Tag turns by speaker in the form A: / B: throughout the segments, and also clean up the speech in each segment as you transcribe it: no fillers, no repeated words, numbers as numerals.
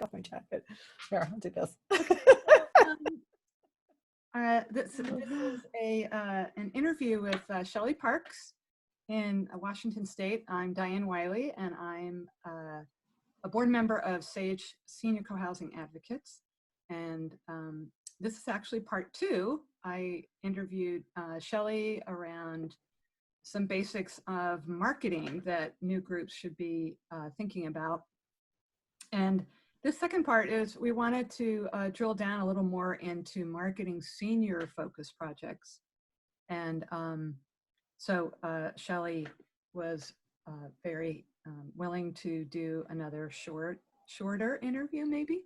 A: off my jacket. Here, I'll do this.
B: This is an interview with Shelley Parks in Washington State. I'm Diane Wiley, and I'm a board member of SAGE Senior Co-Housing Advocates. And this is actually part 2. I interviewed Shelley around some basics of marketing that new groups should be thinking about. And this second part is we wanted to drill down a little more into marketing senior focused projects. And so Shelley was very willing to do another shorter interview maybe.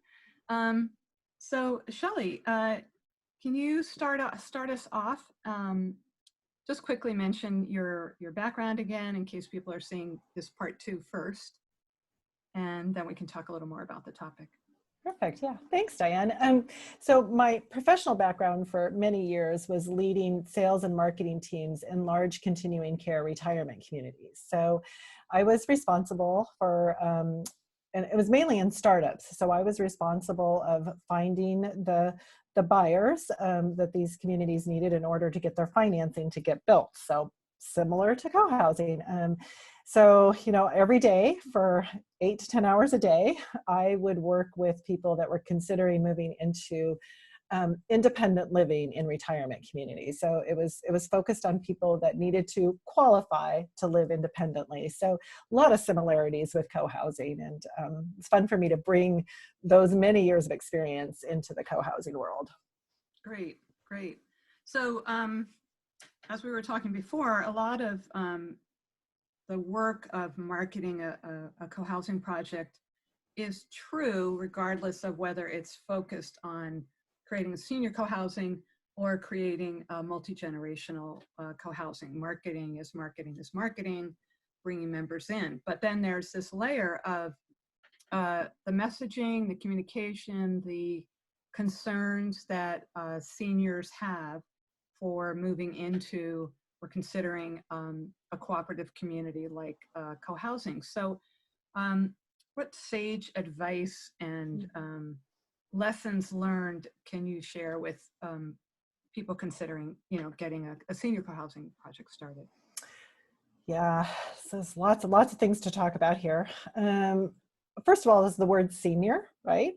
B: So Shelley, can you start us off? Just quickly mention your background again in case people are seeing this part 2 first. And then we can talk a little more about the topic.
A: Perfect. Yeah. Thanks, Diane. So my professional background for many years was leading sales and marketing teams in large continuing care retirement communities. So I was responsible for, and it was mainly in startups. So I was responsible of finding the buyers that these communities needed in order to get their financing to get built. So similar to co-housing. So, every day for 8 to 10 hours a day, I would work with people that were considering moving into independent living in retirement communities. So it was focused on people that needed to qualify to live independently. So a lot of similarities with co-housing, and it's fun for me to bring those many years of experience into the co-housing world.
B: Great. So as we were talking before, a lot of the work of marketing a co-housing project is true regardless of whether it's focused on creating senior co-housing or creating a multi-generational co-housing. Marketing is marketing, bringing members in. But then there's this layer of the messaging, the communication, the concerns that seniors have for moving into or considering a cooperative community like co-housing. So what SAGE advice and lessons learned can you share with people considering, getting a senior co-housing project started?
A: Yeah, so there's lots of things to talk about here. First of all, is the word senior, right?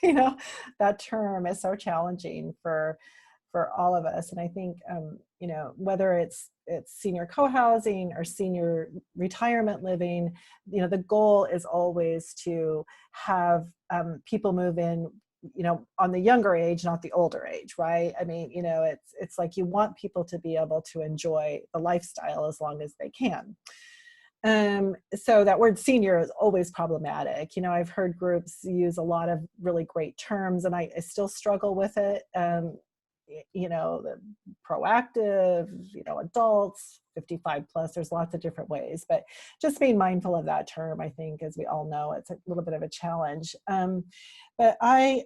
A: That term is so challenging for all of us. And I think, whether it's senior co-housing or senior retirement living, the goal is always to have people move in, on the younger age, not the older age, right? I mean, it's like you want people to be able to enjoy the lifestyle as long as they can. So that word senior is always problematic. I've heard groups use a lot of really great terms, and I still struggle with it. The proactive, adults, 55 plus, there's lots of different ways, but just being mindful of that term, I think, as we all know, it's a little bit of a challenge. But I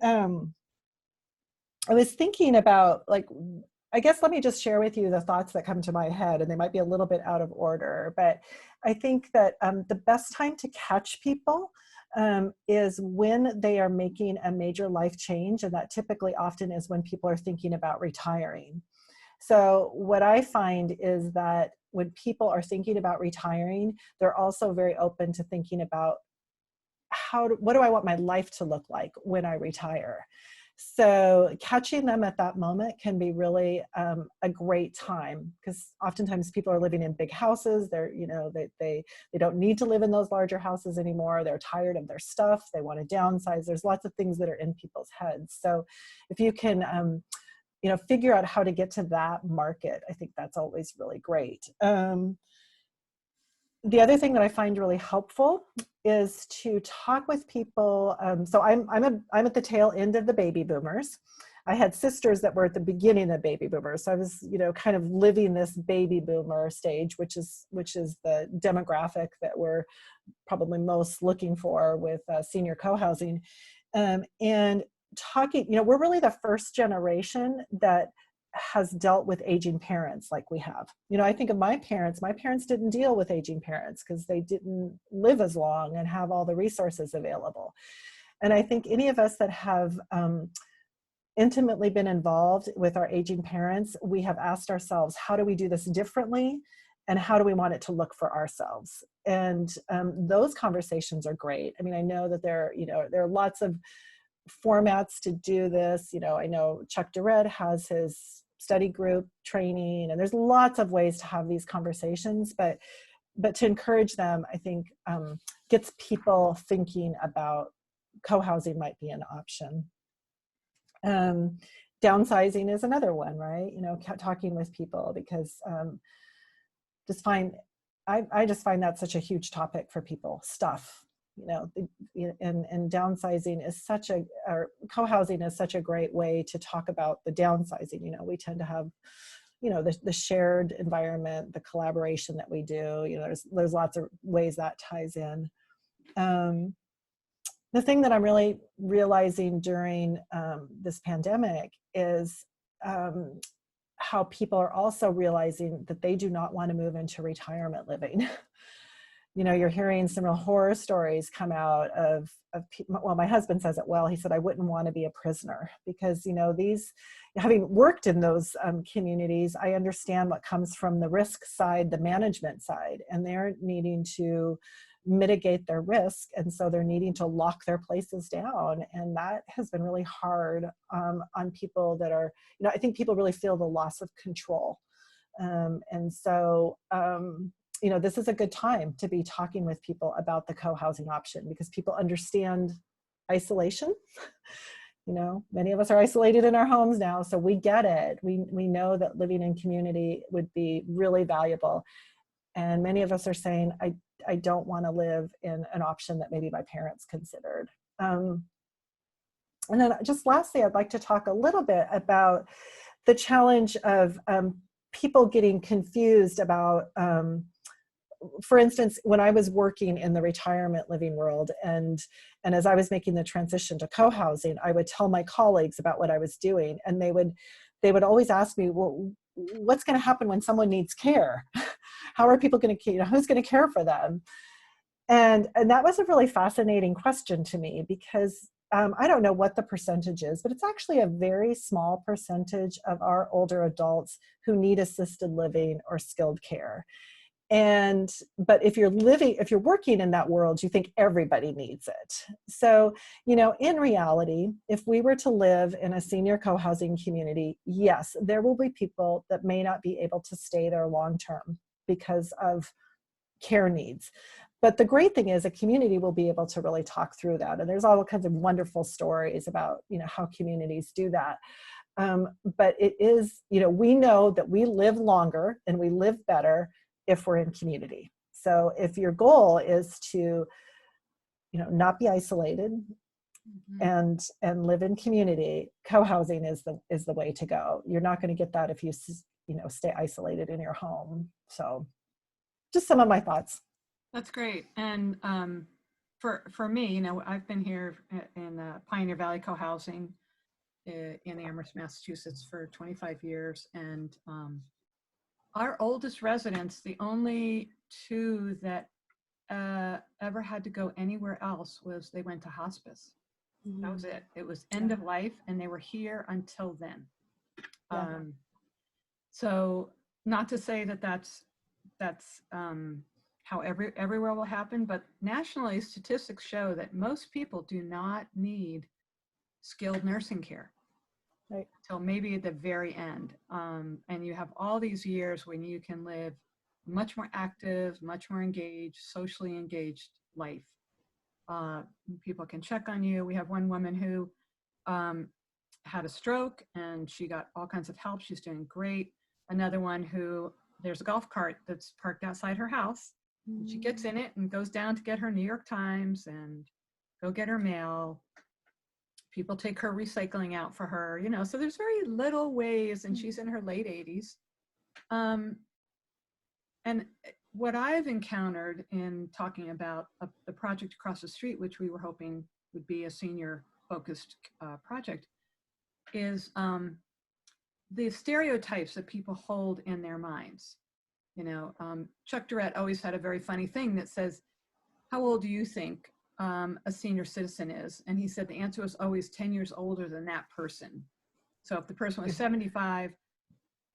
A: was thinking about, I guess, let me just share with you the thoughts that come to my head, and they might be a little bit out of order, but I think that the best time to catch people is when they are making a major life change, and that typically often is when people are thinking about retiring. So what I find is that when people are thinking about retiring, they're also very open to thinking about what do I want my life to look like when I retire? So catching them at that moment can be really a great time, because oftentimes people are living in big houses. They don't need to live in those larger houses anymore. They're tired of their stuff. They want to downsize. There's lots of things that are in people's heads. So if you can, figure out how to get to that market, I think that's always really great. The other thing that I find really helpful is to talk with people. So I'm at the tail end of the baby boomers. I had sisters that were at the beginning of baby boomers. So I was, kind of living this baby boomer stage, which is the demographic that we're probably most looking for with senior co-housing. And talking, we're really the first generation that has dealt with aging parents like we have. I think of my parents didn't deal with aging parents because they didn't live as long and have all the resources available. And I think any of us that have intimately been involved with our aging parents, we have asked ourselves, how do we do this differently? And how do we want it to look for ourselves? And those conversations are great. I mean, I know that there are lots of formats to do this. I know Chuck Durrett has his study group training, and there's lots of ways to have these conversations, but to encourage them, I think gets people thinking about co-housing might be an option. Downsizing is another one, right? Talking with people, because I just find that such a huge topic for people. And downsizing is or co-housing is such a great way to talk about the downsizing. We tend to have, the shared environment, the collaboration that we do. There's lots of ways that ties in. The thing that I'm really realizing during this pandemic is how people are also realizing that they do not want to move into retirement living. You're hearing some real horror stories come out of well, my husband says it well. He said, I wouldn't want to be a prisoner, because, having worked in those communities, I understand what comes from the risk side, the management side, and they're needing to mitigate their risk. And so they're needing to lock their places down. And that has been really hard on people that are, I think people really feel the loss of control. And so, this is a good time to be talking with people about the co-housing option, because people understand isolation. Many of us are isolated in our homes now, so we get it. We know that living in community would be really valuable. And many of us are saying, I don't want to live in an option that maybe my parents considered. And then just lastly, I'd like to talk a little bit about the challenge of people getting confused about, for instance, when I was working in the retirement living world, and as I was making the transition to co-housing, I would tell my colleagues about what I was doing, and they would always ask me, well, what's going to happen when someone needs care? How are people going to, who's going to care for them? And that was a really fascinating question to me, because I don't know what the percentage is, but it's actually a very small percentage of our older adults who need assisted living or skilled care. But if you're working in that world, you think everybody needs it. So, in reality, if we were to live in a senior co-housing community, yes, there will be people that may not be able to stay there long-term because of care needs. But the great thing is a community will be able to really talk through that. And there's all kinds of wonderful stories about, how communities do that. But it is, we know that we live longer and we live better if we're in community. So if your goal is to, not be isolated, mm-hmm. and live in community, co-housing is the way to go. You're not going to get that if you stay isolated in your home. So just some of my thoughts.
B: That's great. And for me, I've been here in Pioneer Valley Co-housing in Amherst, Massachusetts for 25 years. And our oldest residents, the only two that ever had to go anywhere else was they went to hospice. Mm-hmm. That was it. It was end of life, and they were here until then. Yeah. So not to say that that's how everywhere will happen, but nationally statistics show that most people do not need skilled nursing care. Right. Till maybe at the very end. And you have all these years when you can live much more active, much more engaged, socially engaged life. People can check on you. We have one woman who had a stroke and she got all kinds of help. She's doing great. Another one who, there's a golf cart that's parked outside her house. Mm-hmm. She gets in it and goes down to get her New York Times and go get her mail. People take her recycling out for her, so there's very little ways, and she's in her late 80s. And what I've encountered in talking about the project across the street, which we were hoping would be a senior focused project, is the stereotypes that people hold in their minds. Chuck Durrett always had a very funny thing that says, how old do you think a senior citizen is. And he said the answer was always 10 years older than that person. So if the person was 75,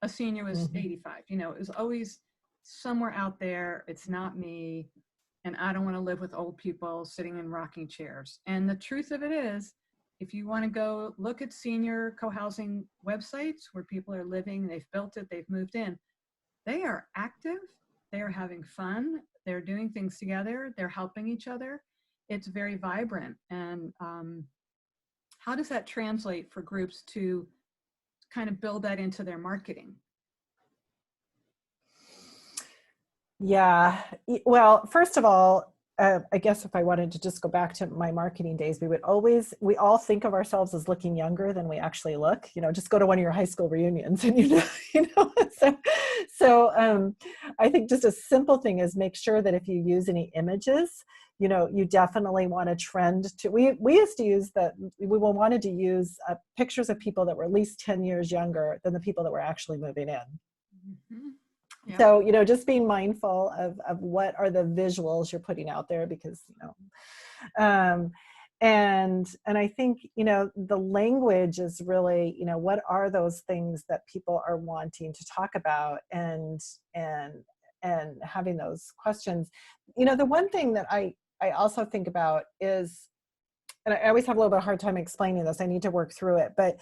B: a senior was 85. You know, it was always somewhere out there. It's not me. And I don't want to live with old people sitting in rocking chairs. And the truth of it is, if you want to go look at senior co-housing websites where people are living, they've built it, they've moved in, they are active, they are having fun, they're doing things together, they're helping each other. It's very vibrant. And how does that translate for groups to kind of build that into their marketing?
A: Yeah. Well, first of all, I guess if I wanted to just go back to my marketing days, we all think of ourselves as looking younger than we actually look. You know, just go to one of your high school reunions and you know. So I think just a simple thing is make sure that if you use any images, you know, you definitely want to trend to. We used to use that. We wanted to use pictures of people that were at least 10 years younger than the people that were actually moving in.
B: Mm-hmm. Yeah.
A: So, you know, just being mindful of what are the visuals you're putting out there, because, you know, and I think, you know, the language is really, you know, what are those things that people are wanting to talk about, and having those questions. You know, the one thing that I also think about is, and I always have a little bit of a hard time explaining this, I need to work through it, but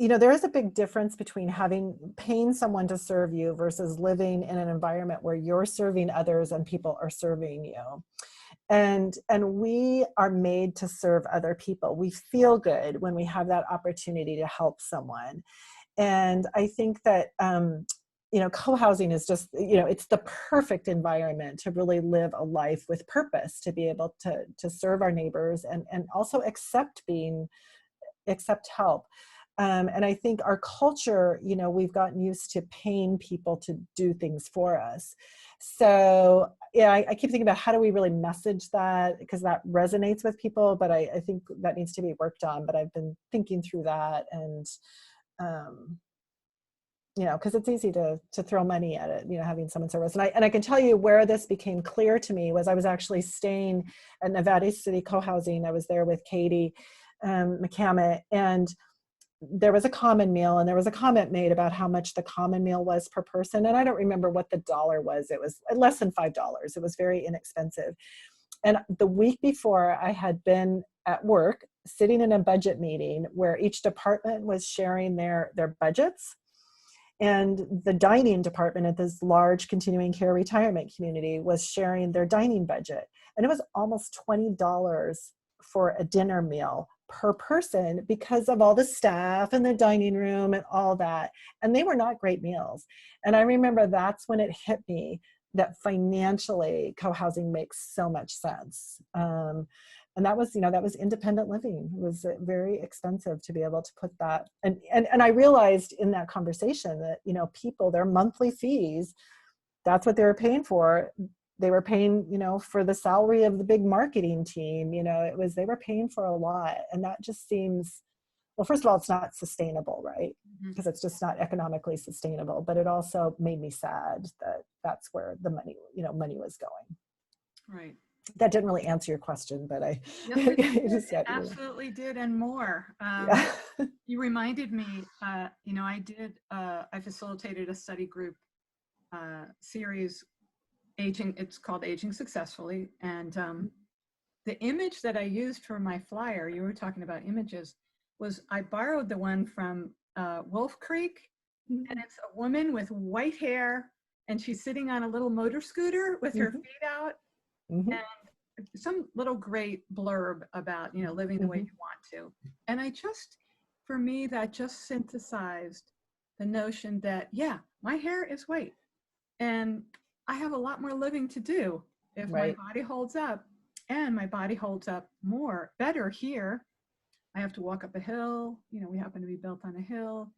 A: you know, there is a big difference between paying someone to serve you versus living in an environment where you're serving others and people are serving you. And we are made to serve other people. We feel good when we have that opportunity to help someone. And I think that, you know, co-housing is just, you know, it's the perfect environment to really live a life with purpose, to be able to serve our neighbors and also accept help. And I think our culture, you know, we've gotten used to paying people to do things for us. So yeah, I keep thinking about how do we really message that, because that resonates with people, but I think that needs to be worked on. But I've been thinking through that, and you know, because it's easy to throw money at it, you know, having someone serve us. And I can tell you where this became clear to me was I was actually staying at Nevada City Co-housing. I was there with Katie McCammett, and there was a common meal, and there was a comment made about how much the common meal was per person. And I don't remember what the dollar was. It was less than $5. It was very inexpensive. And the week before, I had been at work sitting in a budget meeting where each department was sharing their budgets. And the dining department at this large continuing care retirement community was sharing their dining budget. And it was almost $20 for a dinner meal per person because of all the staff and the dining room and all that. And they were not great meals. And I remember that's when it hit me that financially co-housing makes so much sense. And that was, you know, that was independent living. It was very expensive to be able to put that. And I realized in that conversation that, you know, people, their monthly fees, that's what they were paying for. They were paying, you know, for the salary of the big marketing team. You know, they were paying for a lot. And that just seems, well, first of all, it's not sustainable, right? Because it's just not economically sustainable. But it also made me sad that that's where the money was going.
B: Right.
A: That didn't really answer your question, but I
B: Yes, it absolutely did, and more.
A: Yeah.
B: You reminded me, you know, I facilitated a study group series, it's called Aging Successfully. And the image that I used for my flyer, you were talking about images, was I borrowed the one from Wolf Creek, and it's a woman with white hair, and she's sitting on a little motor scooter with her feet out, and some little great blurb about, you know, living the way you want to. And for me, that just synthesized the notion that, yeah, my hair is white, and I have a lot more living to do if my body holds up, and my body holds up better here. I have to walk up a hill. You know, we happen to be built on a hill.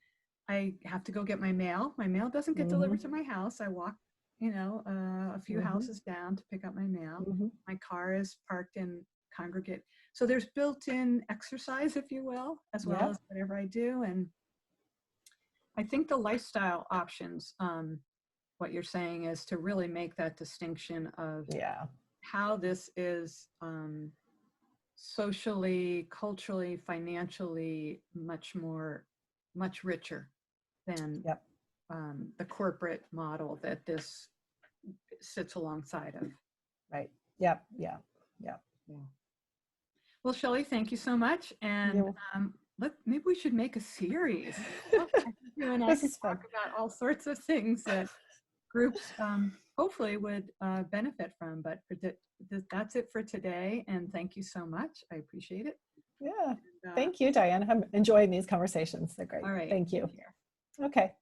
B: I have to go get my mail. My mail doesn't get delivered to my house. I walk, you know, a few houses down to pick up my mail. My car is parked in Congregate. So there's built-in exercise, if you will, as well as whatever I do. And I think the lifestyle options, what you're saying is to really make that distinction of how this is socially, culturally, financially much richer than
A: Yep.
B: the corporate model that this sits alongside of.
A: Right. Yep. Yeah. Yeah.
B: Yeah. Well, Shelley, thank you so much. And maybe we should make a series. I think you and I
A: This
B: could
A: is fun.
B: talk about all sorts of things that groups hopefully would benefit from. But that's it for today. And thank you so much. I appreciate it.
A: Yeah.
B: And,
A: Thank you, Diane. I'm enjoying these conversations. They're great.
B: all right.
A: Thank you.
B: Take care.
A: Okay.